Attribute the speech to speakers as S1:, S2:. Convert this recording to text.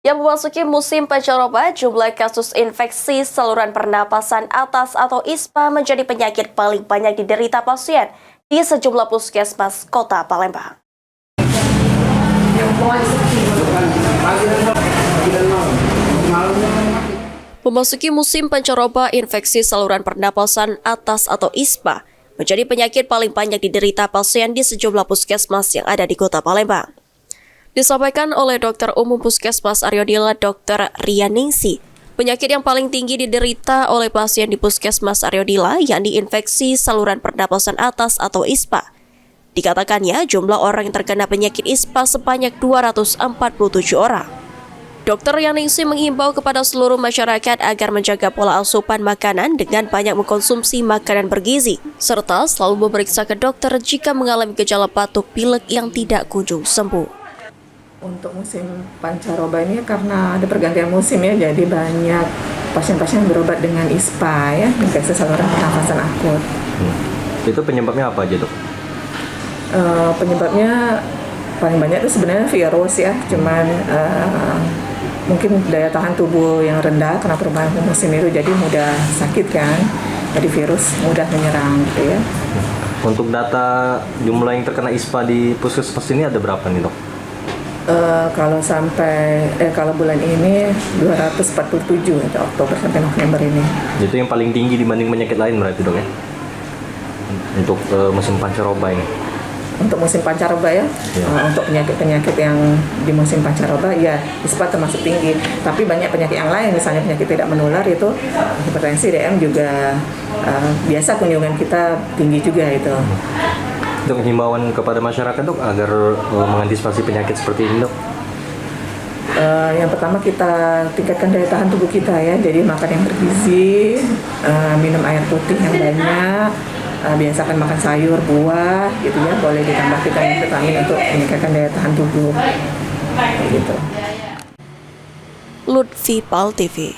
S1: Yang memasuki musim pancaroba, jumlah kasus infeksi saluran pernapasan atas atau ISPA menjadi penyakit paling banyak diderita pasien di sejumlah puskesmas Kota Palembang. Memasuki musim pancaroba, infeksi saluran pernapasan atas atau ISPA menjadi penyakit paling banyak diderita pasien di sejumlah puskesmas yang ada di Kota Palembang. Disampaikan oleh Dokter Umum Puskesmas Aryodila Dr. Rianingsi, penyakit yang paling tinggi diderita oleh pasien di Puskesmas Aryodila yakni infeksi saluran pernapasan atas atau ISPA. Dikatakannya jumlah orang yang terkena penyakit ISPA sebanyak 247 orang. Dr. Rianingsi menghimbau kepada seluruh masyarakat agar menjaga pola asupan makanan dengan banyak mengkonsumsi makanan bergizi, serta selalu memeriksa ke dokter jika mengalami gejala batuk pilek yang tidak kunjung sembuh.
S2: Untuk musim pancaroba ini karena ada pergantian musim ya, jadi banyak pasien-pasien yang berobat dengan ISPA ya, infeksi saluran pernafasan akut.
S3: Itu penyebabnya apa aja, Dok?
S2: Penyebabnya paling banyak itu sebenarnya virus ya, cuman mungkin daya tahan tubuh yang rendah karena perubahan musim itu jadi mudah sakit kan, jadi virus mudah menyerang gitu ya.
S3: Untuk data jumlah yang terkena ISPA di puskesmas ini ada berapa nih, Dok?
S2: Kalau bulan ini 247 itu Oktober sampai November ini.
S3: Itu yang paling tinggi dibanding penyakit lain berarti, Dok ya? Untuk musim pancaroba ini.
S2: Untuk musim pancaroba ya, untuk penyakit-penyakit yang di musim pancaroba ya ISPA termasuk tinggi. Tapi banyak penyakit yang lain, misalnya penyakit tidak menular itu hipertensi, DM juga biasa kunjungan kita tinggi juga itu.
S3: Untuk himbauan kepada masyarakat, Dok, agar mengantisipasi penyakit seperti ini, Dok?
S2: Yang pertama kita tingkatkan daya tahan tubuh kita ya, jadi makan yang bergizi, minum air putih yang banyak, biasakan makan sayur, buah gitu ya, boleh ditambah vitamin untuk meningkatkan daya tahan tubuh gitu.
S1: Lutfi Pal TV.